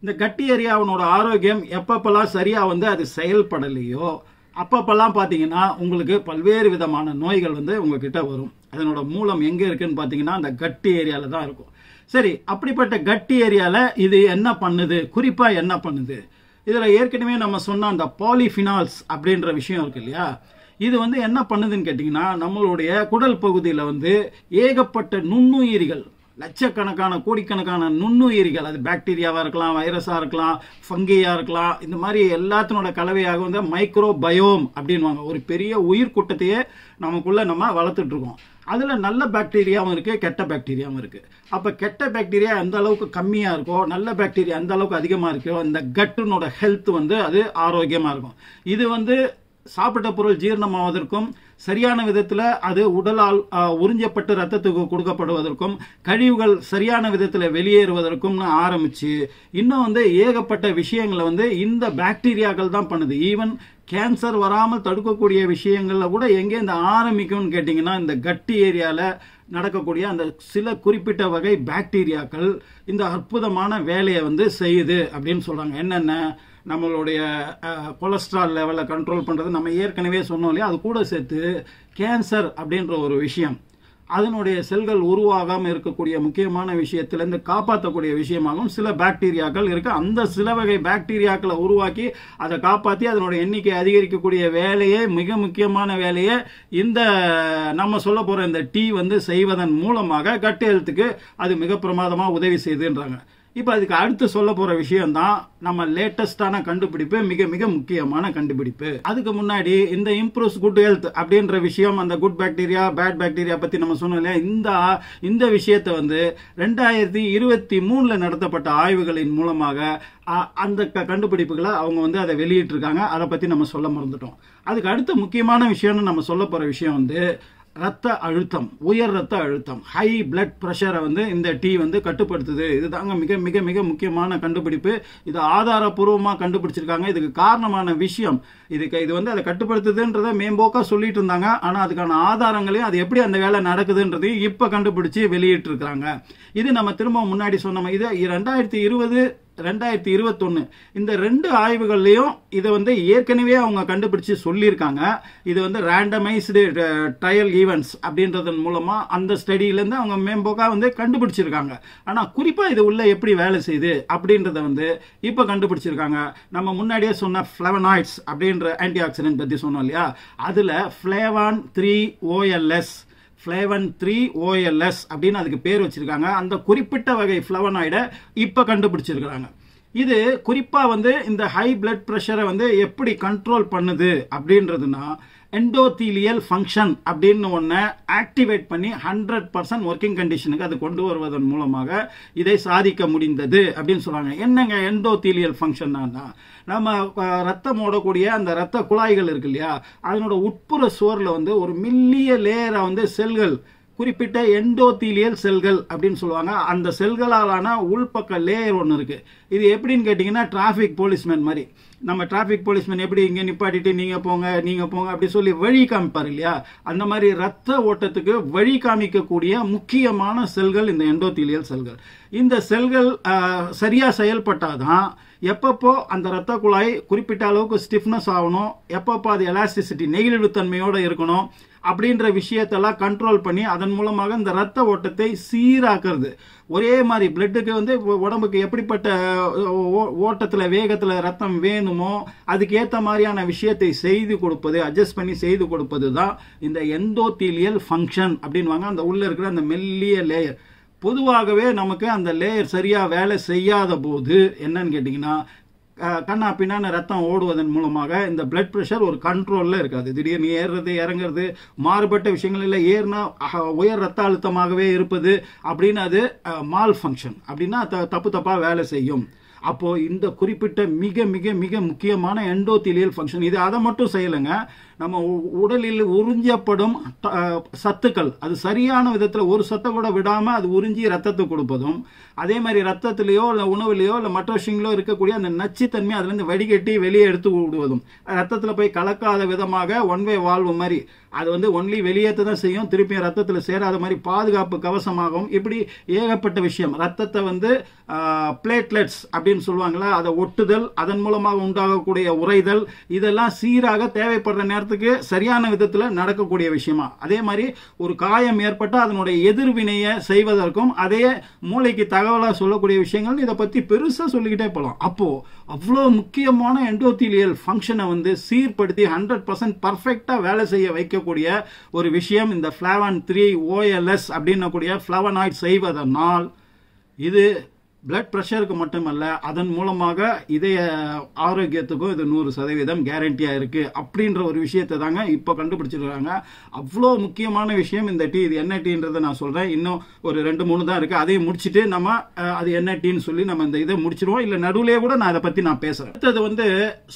இந்த கட்டி ஏரியாவோட ஆரோக்கியம் எப்பப்பெல்லாம் சரியா வந்து அது செயல்படலையோ அப்பப்பெல்லாம் பார்த்தீங்கன்னா உங்களுக்கு பல்வேறு விதமான நோய்கள் வந்து உங்ககிட்ட வரும். அதனோட மூலம் எங்க இருக்குன்னு பார்த்தீங்கன்னா அந்த கட்டி ஏரியால தான் இருக்கும். சரி, அப்படிப்பட்ட கட்டி ஏரியால இது என்ன பண்ணுது, குறிப்பா என்ன பண்ணுது? இதுல ஏற்கனவே நம்ம சொன்ன அந்த பாலிஃபினால்ஸ் அப்படின்ற விஷயம் இருக்கு இல்லையா, இது வந்து என்ன பண்ணுதுன்னு கேட்டீங்கன்னா நம்மளுடைய குடல் பகுதியில் வந்து ஏகப்பட்ட நுண்ணுயிரிகள், லட்சக்கணக்கான கோடிக்கணக்கான நுண்ணுயிரிகள், அது பாக்டீரியாவா இருக்கலாம், வைரஸா இருக்கலாம், ஃபங்கியா இருக்கலாம், இந்த மாதிரி எல்லாத்தினோட கலவையாக வந்து மைக்ரோபயோம் அப்படின்வாங்க. ஒரு பெரிய உயிர் கூட்டத்தையே நமக்குள்ள நம்ம வளர்த்துட்டு இருக்கோம். அதுல நல்ல பாக்டீரியாவும் இருக்கு, கெட்ட பாக்டீரியாவும் இருக்கு. அப்ப கெட்ட பாக்டீரியா எந்த அளவுக்கு கம்மியா இருக்கோ, நல்ல பாக்டீரியா எந்த அளவுக்கு அதிகமா இருக்கோ, இந்த கட்டுனோட ஹெல்த் வந்து அது ஆரோக்கியமா இருக்கும். இது வந்து சாப்பிட்ட பொருள் ஜீரணமாவதற்கும் சரியான விதத்தில் அது உடலால் உறிஞ்சப்பட்டு ரத்தத்துக்கு கொடுக்கப்படுவதற்கும் கழிவுகள் சரியான விதத்தில் வெளியேறுவதற்கும் ஆரம்பிச்சு இன்னும் வந்து ஏகப்பட்ட விஷயங்களை வந்து இந்த பாக்டீரியாக்கள் தான் பண்ணுது. ஈவன் கேன்சர் வராமல் தடுக்கக்கூடிய விஷயங்கள்ல கூட எங்கே இந்த ஆரம்பிக்கும்னு கேட்டிங்கன்னா இந்த கட்டி ஏரியால நடக்கக்கூடிய அந்த சில குறிப்பிட்ட வகை பாக்டீரியாக்கள் இந்த அற்புதமான வேலையை வந்து செய்யுது அப்படின்னு சொல்றாங்க. என்னென்ன, நம்மளுடைய கொலஸ்ட்ரால் லெவலை கண்ட்ரோல் பண்றது நம்ம ஏற்கனவே சொன்னோம் இல்லையா, அது கூட சேர்த்து கேன்சர் அப்படின்ற ஒரு விஷயம், அதனுடைய செல்கள் உருவாகாமல் இருக்கக்கூடிய முக்கியமான விஷயத்திலிருந்து காப்பாற்றக்கூடிய விஷயமாகவும் சில பாக்டீரியாக்கள் இருக்கு. அந்த சில வகை பாக்டீரியாக்களை உருவாக்கி அதை காப்பாற்றி அதனுடைய எண்ணிக்கை அதிகரிக்கக்கூடிய வேலையே, மிக முக்கியமான வேலையை இந்த நம்ம சொல்ல போற இந்த டீ வந்து செய்வதன் மூலமாக கட் ஹெல்த்துக்கு அது மிக பிரமாதமாக உதவி செய்துன்றாங்க. இப்போ அதுக்கு அடுத்து சொல்ல போற விஷயம் தான் நம்ம லேட்டஸ்டான கண்டுபிடிப்பு, மிக மிக முக்கியமான கண்டுபிடிப்பு. அதுக்கு முன்னாடி இந்த இம்ப்ரூவ்ஸ் குட் ஹெல்த் அப்படின்ற விஷயம், அந்த குட் பாக்டீரியா பேட் பாக்டீரியா பத்தி நம்ம சொன்னோம் இல்லையா, இந்த விஷயத்தை வந்து 2023 நடத்தப்பட்ட ஆய்வுகளின் மூலமாக அந்த கண்டுபிடிப்புகளை அவங்க வந்து அதை வெளியிட்டு இருக்காங்க. அதை பத்தி நம்ம சொல்ல மறந்துட்டோம். அதுக்கு அடுத்த முக்கியமான விஷயம்னு நம்ம சொல்ல போற விஷயம் வந்து ரத்த அழுத்தம், உயர் ரத்த அழுத்தம், ஹை பிளட் பிரஷரை வந்து இந்த டீ வந்து கட்டுப்படுத்துது. இதுதாங்க மிக மிக மிக முக்கியமான கண்டுபிடிப்பு. இது ஆதாரபூர்வமாக கண்டுபிடிச்சிருக்காங்க. இதுக்கு காரணமான விஷயம், இது வந்து அதை கட்டுப்படுத்துதுன்றதை மேம்போக்கா சொல்லிட்டு இருந்தாங்க. ஆனால் அதுக்கான ஆதாரங்களையும் அது எப்படி அந்த வேலை நடக்குதுன்றதையும் இப்போ கண்டுபிடிச்சு வெளியிட்டு இருக்காங்க. இது நம்ம திரும்ப முன்னாடி சொன்ன இது 2020 2021 இந்த 2 ஆய்வுகள்லையும் இதை வந்து ஏற்கனவே அவங்க கண்டுபிடிச்சு சொல்லியிருக்காங்க. இது வந்து ரேண்டமைஸ்டு ட்ரையல் ஈவெண்ட்ஸ் அப்படின்றதன் மூலமா அந்த ஸ்டடியிலேருந்து அவங்க மேம்போக்கா வந்து கண்டுபிடிச்சிருக்காங்க. ஆனால் குறிப்பாக இது உள்ள எப்படி வேலை செய்யுது அப்படின்றத வந்து இப்போ கண்டுபிடிச்சிருக்காங்க. நம்ம முன்னாடியே சொன்ன ஃப்ளவனாய்ட்ஸ் அப்படின்ற ஆன்டி ஆக்சிடென்ட் பற்றி சொன்னோம் இல்லையா, அதில் ஃப்ளேவான் 3 OLS ஃப்ளேவன் 3 OLS அப்படின்னு அதுக்கு பேர் வச்சிருக்காங்க. அந்த குறிப்பிட்ட வகை ஃப்ளவனாய்டை இப்போ கண்டுபிடிச்சிருக்கிறாங்க. இது குறிப்பா வந்து இந்த ஹை பிளட் பிரஷரை வந்து எப்படி கண்ட்ரோல் பண்ணுது அப்படின்றதுனா எண்டோதீலியல் ஃபங்க்ஷன் அப்படின்னு ஒன்றை ஆக்டிவேட் பண்ணி 100% ஒர்க்கிங் கண்டிஷனுக்கு அது கொண்டு வருவதன் மூலமாக இதை சாதிக்க முடிந்தது அப்படின்னு சொல்றாங்க. என்னங்க எண்டோதீலியல் ஃபங்க்ஷன்னா, நம்ம ரத்தம் ஓடக்கூடிய அந்த ரத்த குழாய்கள் இருக்கு இல்லையா, அதனோட உட்புற சுவரில் வந்து ஒரு மெல்லிய லேயரா வந்து செல்கள், குறிப்பிட்ட எண்டோதீலியல் செல்கள் அப்படின்னு சொல்லுவாங்க. அந்த செல்களாலான உள்பக்க லேயர் ஒன்று இருக்கு. இது எப்படின்னு கேட்டீங்கன்னா டிராபிக் போலீஸ்மேன் மாதிரி. நம்ம டிராபிக் போலீஸ்மேன் எப்படி இங்கே நிப்பாட்டிட்டு நீங்க போங்க அப்படி சொல்லி வழி காமிப்பார் இல்லையா, அந்த மாதிரி ரத்த ஓட்டத்துக்கு வழி காமிக்கக்கூடிய முக்கியமான செல்கள் இந்த எண்டோதீலியல் செல்கள். இந்த செல்கள் சரியா செயல்பட்டாதான் எப்பப்போ அந்த இரத்த குழாய் குறிப்பிட்ட அளவுக்கு ஸ்டிஃப்னஸ் ஆகணும், எப்பப்போ அது எலாஸ்டிசிட்டி நெகிழ்வுத்தன்மையோட இருக்கணும் அப்படின்ற விஷயத்தெல்லாம் கண்ட்ரோல் பண்ணி அதன் மூலமாக இந்த ரத்த ஓட்டத்தை சீராக்குறது. ஒரே மாதிரி பிளட்டுக்கு வந்து உடம்புக்கு எப்படிப்பட்ட ஓட்டத்துல வேகத்துல ரத்தம் வேணுமோ அதுக்கு ஏற்ற மாதிரியான விஷயத்தை செய்து கொடுப்பது, அட்ஜஸ்ட் பண்ணி செய்து கொடுப்பது தான் இந்த எண்டோதீலியல் ஃபங்க்ஷன் அப்படின்வாங்க. அந்த உள்ள இருக்கிற அந்த மெல்லிய லேயர். பொதுவாகவே நமக்கு அந்த லேயர் சரியா வேலை செய்யாத போது என்னன்னு கேட்டீங்கன்னா கண்ணா பின்னான ரத்தம் ஓடுவதன் மூலமாக இந்த பிளட் பிரஷர் ஒரு கண்ட்ரோல்ல இருக்காது. திடீர்னு ஏறுறது இறங்குறது மாறுபட்ட விஷயங்கள் இல்லை, ஏறினா உயர் ரத்த அழுத்தமாகவே இருப்பது அப்படின்னு அது மால் ஃபங்க்ஷன் அப்படின்னா தப்பு தப்பா வேலை செய்யும். அப்போ இந்த குறிப்பிட்ட மிக மிக மிக முக்கியமான எண்டோதீலியல் ஃபங்க்ஷன் இது அதை மட்டும் செய்யலைங்க. நம்ம உடலில் உறிஞ்சப்படும் சத்துக்கள் அது சரியான விதத்தில் ஒரு சத்தை கூட விடாம அது உறிஞ்சி ரத்தத்தை கொடுப்பதும், அதே மாதிரி ரத்தத்திலேயோ இல்லை உணவுலையோ இல்லை மற்ற விஷயங்களோ இருக்கக்கூடிய அந்த நச்சுத்தன்மை அதுல இருந்து வடிகட்டி வெளியே எடுத்து விடுவதும், ரத்தத்தில் போய் கலக்காத விதமாக ஒன் வே வால்வு மாதிரி அது வந்து ஒன்லி வெளியேற்ற தான் செய்யும், திருப்பி ரத்தத்தில் சேராத மாதிரி பாதுகாப்பு கவசமாகவும், இப்படி ஏகப்பட்ட விஷயம். ரத்தத்தை வந்து பிளேட்லெட்ஸ் அப்படின்னு சொல்லுவாங்களா, அதை ஒட்டுதல், அதன் மூலமாக உண்டாகக்கூடிய உறைதல், இதெல்லாம் சீராக தேவைப்படுற நேரத்துக்கு சரியான விதத்தில் நடக்கக்கூடிய விஷயமா. அதே மாதிரி ஒரு காயம் ஏற்பட்டால் அதனுடைய எதிர்வினையை செய்வதற்கும் அதே மூளைக்கு தகவலாக சொல்லக்கூடிய விஷயங்கள், இதை பற்றி பெருசாக சொல்லிக்கிட்டே போகலாம். அப்போ அவ்வளோ முக்கியமான எண்டோதீலியல் ஃபங்க்ஷனை வந்து சீர்படுத்தி 100% பர்ஃபெக்டா வேலை செய்ய வைக்கக்கூடிய ஒரு விஷயம் இந்த ஃபிளாவன் 3 OLS அப்படின்னக்கூடிய ஃபிளவனாய்ட் செய்வதனால் இது பிளட் பிரஷருக்கு மட்டுமல்ல அதன் மூலமாக இதய ஆரோக்கியத்துக்கும் இது 100% கேரண்டியா இருக்கு அப்படின்ற ஒரு விஷயத்தை தாங்க இப்ப கண்டுபிடிச்சிருக்காங்க. அவ்வளோ முக்கியமான விஷயம் இந்த டீ. இது என்ன டீன்றதை நான் சொல்றேன். இன்னும் ஒரு 2-3 தான் இருக்கு, அதையும் முடிச்சுட்டு நம்ம அது என்ன டீன்னு சொல்லி நம்ம இந்த இதை முடிச்சிருவோம். இல்ல நடுவுலயே கூட நான் அதை பத்தி நான் பேசுறேன். அடுத்தது வந்து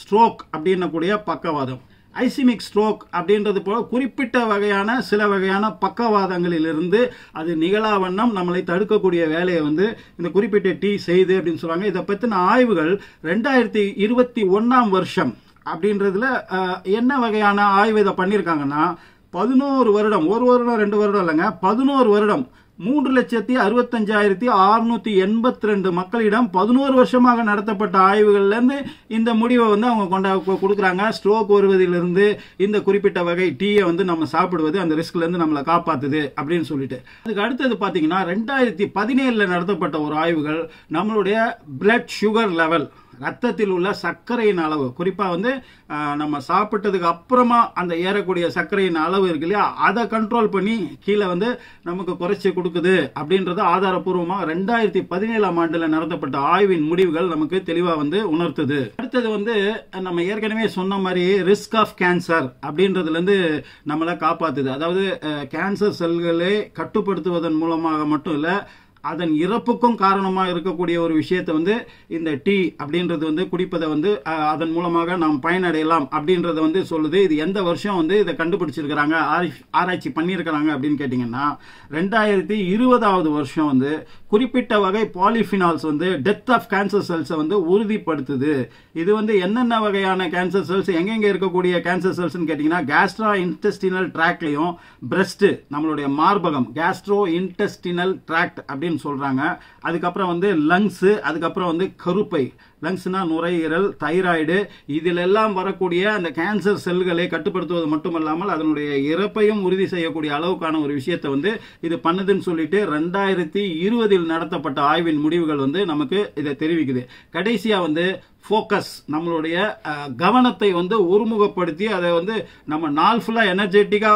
ஸ்ட்ரோக் அப்படின்னக்கூடிய பக்கவாதம். ஐசிமிக் ஸ்ட்ரோக் அப்படின்றது போல குறிப்பிட்ட வகையான சில வகையான பக்கவாதங்களிலிருந்து அது நிகழாவண்ணம் நம்மளை தடுக்கக்கூடிய வேலையை வந்து இந்த குறிப்பிட்ட டீ செய்து அப்படின்னு சொல்றாங்க. இதை பத்தின ஆய்வுகள் 2021 வருஷம் அப்படின்றதுல என்ன வகையான ஆய்வு இதை பண்ணியிருக்காங்கன்னா 11 வருடம், 1 வருடம் 2 வருடம் இல்லைங்க, 11 வருடம் 3,65,682 மக்களிடம் 11 வருஷமாக நடத்தப்பட்ட ஆய்வுகள்ல இருந்து இந்த முடிவை வந்து அவங்க கொடுக்குறாங்க. ஸ்ட்ரோக் வருவதிலிருந்து இந்த குறிப்பிட்ட வகை டீயை வந்து நம்ம சாப்பிடுவது அந்த ரிஸ்க்ல இருந்து நம்மளை காப்பாத்துது அப்படின்னு சொல்லிட்டு. அதுக்கு அடுத்தது பாத்தீங்கன்னா 2017 நடத்தப்பட்ட ஒரு ஆய்வுகள் நம்மளுடைய பிளட் சுகர் லெவல், ரத்தத்தில் உள்ள சர்க்கரையின் அளவு, குறிப்பா வந்து நம்ம சாப்பிட்டதுக்கு அப்புறமா அந்த ஏறக்கூடிய சர்க்கரையின் அளவு இருக்கு இல்லையா, அதை கண்ட்ரோல் பண்ணி கீழே வந்து நமக்கு குறைச்சி கொடுக்குது அப்படின்றது ஆதாரப்பூர்வமாக 2017 ஆண்டுல நடத்தப்பட்ட ஆய்வின் முடிவுகள் நமக்கு தெளிவா வந்து உணர்த்துது. அடுத்தது வந்து நம்ம ஏற்கனவே சொன்ன மாதிரி ரிஸ்க் ஆஃப் கேன்சர் அப்படின்றதுல இருந்து நம்மளை காப்பாத்துது. அதாவது கேன்சர் செல்களை கட்டுப்படுத்துவதன் மூலமாக மட்டும் இல்ல, அதன் இறப்புக்கும் காரணமாக இருக்கக்கூடிய ஒரு விஷயத்தை வந்து இந்த டீ அப்படின்றது வந்து குடிப்பதை வந்து அதன் மூலமாக நாம் பயனடையலாம் அப்படின்றத வந்து சொல்லுது. இது எந்த வருஷம் வந்து இதை கண்டுபிடிச்சிருக்கிறாங்க, ஆராய்ச்சி பண்ணியிருக்கிறாங்க அப்படின்னு கேட்டீங்கன்னா 2020 வருஷம் வந்து குறிப்பிட்ட வகை பாலிஃபினால்ஸ் வந்து டெத் ஆஃப் கேன்சர் செல்ஸை வந்து உறுதிப்படுத்துது. இது வந்து என்னென்ன வகையான கேன்சர் செல்ஸ், எங்கெங்க இருக்கக்கூடிய கேன்சர் செல்ஸ் கேட்டீங்கன்னா கேஸ்ட்ரோ இன்டெஸ்டினல் ட்ராக்ட்லயும், பிரஸ்ட் நம்மளுடைய மார்பகம் கேஸ்ட்ரோ இன்டெஸ்டினல் ட்ராக்ட் அப்படின்னு சொல்றாங்க. அதுக்கப்புறம் வந்து லங்ஸ், அதுக்கப்புறம் வந்து கருப்பை, லங்ஸ்னா நுரையீரல், தைராய்டு, இதில் எல்லாம் வரக்கூடிய அந்த கேன்சர் செல்களை கட்டுப்படுத்துவது மட்டுமல்லாமல் அதனுடைய இறப்பையும் உறுதி செய்யக்கூடிய அளவுக்கான ஒரு விஷயத்தை வந்து இது பண்ணுதுன்னு சொல்லிட்டு 2020 நடத்தப்பட்ட ஆய்வின் முடிவுகள் வந்து நமக்கு இதை தெரிவிக்குது. கடைசியா வந்து ஃபோக்கஸ், நம்மளுடைய கவனத்தை வந்து ஒருமுகப்படுத்தி அதை வந்து நம்ம நாள் ஃபுல்லா எனர்ஜெட்டிக்கா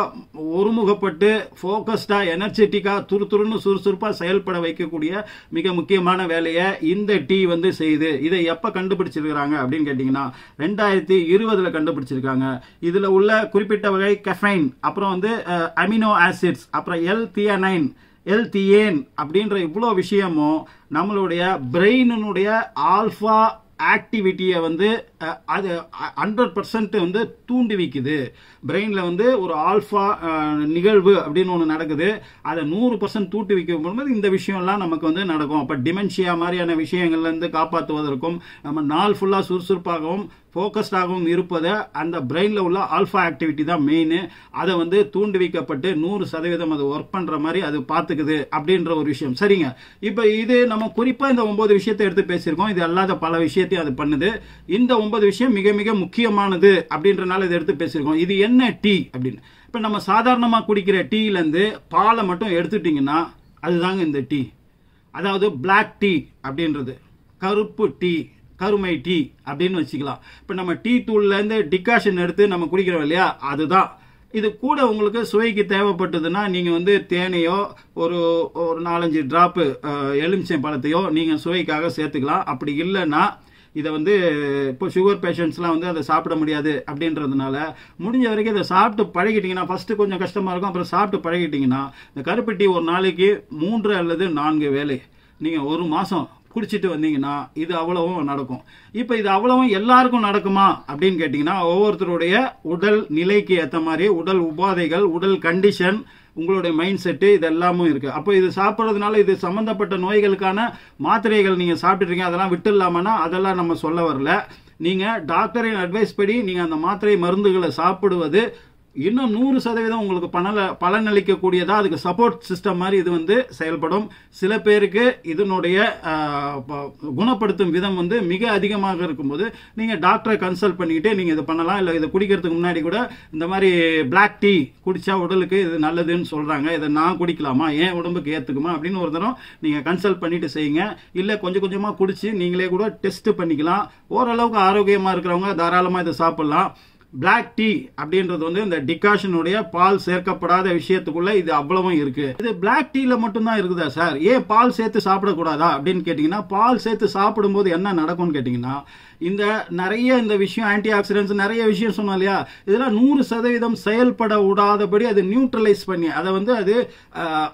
ஒருமுகப்பட்டு ஃபோக்கஸ்டா எனர்ஜெட்டிக்கா துருதுருன்னு சுறுசுறுப்பா செயல்பட வைக்கக்கூடிய மிக முக்கியமான வேலையை இந்த டீ வந்து செய்யுது. இதை எப்ப கண்டுபிடிச்சிருக்காங்க அப்படின்னு கேட்டீங்கன்னா 2020 கண்டுபிடிச்சிருக்காங்க. இதுல உள்ள குறிப்பிட்ட வகை கெஃபைன், அப்புறம் வந்து அமினோ ஆசிட்ஸ், அப்புறம் எல்-தியேன் அப்படின்ற இவ்வளோ விஷயமும் நம்மளுடைய பிரெயினுடைய ஆல்பா ஆக்டிவிட்டியை வந்து அது 100% வந்து தூண்டுவிக்குது. பிரெயின்ல வந்து ஒரு ஆல்பா நிகழ்வு அப்படின்னு ஒன்று நடக்குது. அதை 100% தூண்டுவிக்கும் போது இந்த விஷயம்லாம் நமக்கு வந்து நடக்கும். அப்போ டிமென்ஷியா மாதிரியான விஷயங்கள்ல இருந்து காப்பாற்றுவதற்கும் நம்ம நாள் ஃபுல்லா சுறுசுறுப்பாகவும் ஃபோக்கஸ்டாகவும் இருப்பதை அந்த பிரெயின்ல உள்ள ஆல்பா ஆக்டிவிட்டி தான் மெயின். அதை வந்து தூண்டுவிக்கப்பட்டு 100% அது ஒர்க் பண்ற மாதிரி அது பார்த்துக்குது அப்படின்ற ஒரு விஷயம். சரிங்க, இப்போ இது நம்ம குறிப்பா இந்த 9 விஷயத்தை எடுத்து பேசியிருக்கோம். இது அல்லாத பல விஷயத்தையும் அது பண்ணுது. இந்த 9 விஷயம் மிக மிக முக்கியமானது அப்படின்றனால இதை எடுத்து பேசியிருக்கோம். இது என்ன டீ அப்படின்னு. இப்போ நம்ம சாதாரணமாக குடிக்கிற டீலேருந்து பாலை மட்டும் எடுத்துட்டீங்கன்னா அதுதாங்க இந்த டீ. அதாவது பிளாக் டீ அப்படின்றது, கருப்பு டீ, கருமை டீ அப்படின்னு வச்சுக்கலாம். இப்போ நம்ம டீ தூள்லேருந்து டிகாஷன் எடுத்து நம்ம குடிக்கிறோம் இல்லையா, அதுதான். இது கூட உங்களுக்கு சுவைக்கு தேவைப்பட்டதுன்னா நீங்கள் வந்து தேனையோ ஒரு 4-5 டிராப்பு எலுமிச்சை பழத்தையோ நீங்கள் சுவைக்காக சேர்த்துக்கலாம். அப்படி இல்லைன்னா இதை வந்து இப்போ சுகர் பேஷண்ட்ஸ்லாம் வந்து அதை சாப்பிட முடியாது அப்படின்றதுனால முடிஞ்ச வரைக்கும் இதை சாப்பிட்டு பழகிட்டீங்கன்னா, ஃபர்ஸ்ட் கொஞ்சம் கஷ்டமாக இருக்கும், அப்புறம் சாப்பிட்டு பழகிட்டீங்கன்னா இந்த கருப்பு டீ ஒரு நாளைக்கு 3 அல்லது 4 வேளை நீங்கள் 1 மாதம் குடிச்சிட்டு வந்தீங்கன்னா இது அவ்வளவும் நடக்கும். இப்போ இது அவ்வளவும் எல்லாருக்கும் நடக்குமா அப்படின்னு கேட்டிங்கன்னா ஒவ்வொருத்தருடைய உடல் நிலைக்கு ஏற்ற மாதிரி உடல் உபாதைகள், உடல் கண்டிஷன், உங்களுடைய மைண்ட் செட்டு இது எல்லாமும் இருக்கு. அப்போ இது சாப்பிட்றதுனால இது சம்பந்தப்பட்ட நோய்களுக்கான மாத்திரைகள் நீங்கள் சாப்பிட்டுருக்கீங்க, அதெல்லாம் விட்டுலாமனா அதெல்லாம் நம்ம சொல்ல வரல. நீங்கள் டாக்டரின் அட்வைஸ் படி நீங்கள் அந்த மாத்திரை மருந்துகளை சாப்பிடுவது இன்னும் 100% உங்களுக்கு பலனளிக்கக்கூடியதா, அதுக்கு சப்போர்ட் சிஸ்டம் மாதிரி இது வந்து செயல்படும். சில பேருக்கு இதனுடைய குணப்படுத்தும் விதம் வந்து மிக அதிகமாக இருக்கும்போது நீங்க டாக்டரை கன்சல்ட் பண்ணிட்டு நீங்க இது பண்ணலாம். இல்ல இதை குடிக்கிறதுக்கு முன்னாடி கூட இந்த மாதிரி பிளாக் டீ குடிச்சா உடலுக்கு இது நல்லதுன்னு சொல்றாங்க, இதை நான் குடிக்கலாமா, ஏன் உடம்புக்கு ஏத்துக்குமா அப்படின்னு ஒரு தரம் நீங்க கன்சல்ட் பண்ணிட்டு செய்யுங்க. இல்ல கொஞ்சம் கொஞ்சமா குடிச்சு நீங்களே கூட டெஸ்ட் பண்ணிக்கலாம். ஓரளவுக்கு ஆரோக்கியமா இருக்கிறவங்க தாராளமா இதை சாப்பிடலாம். பிளாக் டீ அப்படின்றது வந்து இந்த டிகாஷனுடைய பால் சேர்க்கப்படாத விஷயத்துக்குள்ள இது அவ்வளவும் இருக்கு. இது பிளாக் டீல மட்டும்தான் இருக்குதா சார், ஏன் பால் சேர்த்து சாப்பிடக்கூடாதா அப்படின்னு கேட்டீங்கன்னா, பால் சேர்த்து சாப்பிடும்போது என்ன நடக்கும்னு கேட்டீங்கன்னா, இந்த நிறைய இந்த விஷயம் ஆன்டி ஆக்சிடென்ட்ஸ் நிறைய விஷயம் சொன்னோம் இல்லையா, இதெல்லாம் 100% செயல்பட விடாதபடி அது நியூட்ரலைஸ் பண்ணி அதை வந்து அது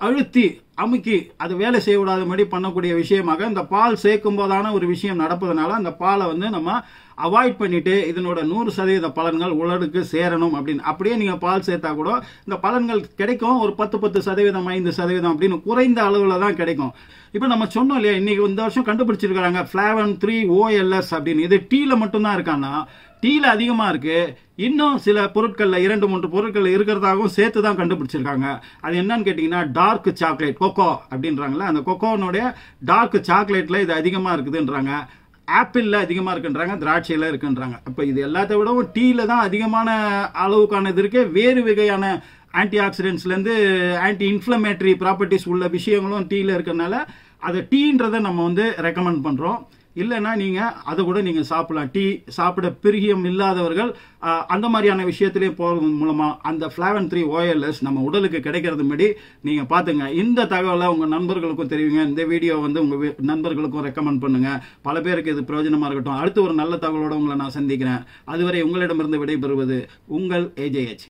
அழுத்தி அமுக்கி அது வேலை செய்ய விடாதபடி பண்ணக்கூடிய விஷயமாக இந்த பால் சேர்க்கும் போதான ஒரு விஷயம் நடப்பதனால அந்த பாலை வந்து நம்ம அவாய்ட் பண்ணிட்டு இதனோட 100% பலன்கள் உடலுக்கு சேரணும் அப்படின்னு அப்படியே நீங்க பால் சேர்த்தா கூட இந்த பலன்கள் கிடைக்கும். ஒரு 10% 5% அப்படின்னு குறைந்த அளவுல தான் கிடைக்கும். இப்போ நம்ம சொன்னோம் இல்லையா, இன்னைக்கு இந்த வருஷம் கண்டுபிடிச்சிருக்காங்க ஃபிளாவன் 3 OLS அப்படின்னு. இது டீல மட்டும்தான் இருக்கான்னா, டீல அதிகமா இருக்கு. இன்னும் சில பொருட்கள்ல 2-3 பொருட்கள் இருக்கிறதாகவும் சேர்த்து தான் கண்டுபிடிச்சிருக்காங்க. அது என்னன்னு கேட்டீங்கன்னா டார்க் சாக்லேட், கொக்கோ அப்படின்றாங்களா, அந்த கொக்கோனுடைய டார்க் சாக்லேட்ல இது அதிகமா இருக்குதுன்றாங்க. ஆப்பிள்ல அதிகமா இருக்குன்றாங்க, திராட்சையில இருக்குன்றாங்க. அப்ப இது எல்லாத்த விடவும் டீல தான் அதிகமான அளவுக்கானது இருக்கு. வேறு வகையான ஆன்டி ஆக்சிடென்ட்ஸ்ல இருந்து ஆன்டி இன்ஃப்ளமேட்டரி ப்ராப்பர்ட்டிஸ் உள்ள விஷயங்களும் டீல இருக்கறனால அதை டீன்றதை நம்ம வந்து ரெக்கமெண்ட் பண்றோம். இல்லைன்னா நீங்க அதை கூட நீங்க சாப்பிடலாம். டீ சாப்பிட பிரியம் இல்லாதவர்கள் அந்த மாதிரியான விஷயத்திலேயே போறது மூலமா அந்த ஃபிளாவன் 3 OLS நம்ம உடலுக்கு கிடைக்கிறது படி நீங்க பாத்துங்க. இந்த தகவலை உங்க நண்பர்களுக்கும் தெரிவிங்க. இந்த வீடியோ வந்து உங்க நண்பர்களுக்கும் ரெக்கமெண்ட் பண்ணுங்க. பல பேருக்கு இது பிரயோஜனமா இருக்கட்டும். அடுத்து ஒரு நல்ல தகவலோட உங்களை நான் சந்திக்கிறேன். அதுவரை உங்களிடமிருந்து விடைபெறுவது உங்கள் AJH.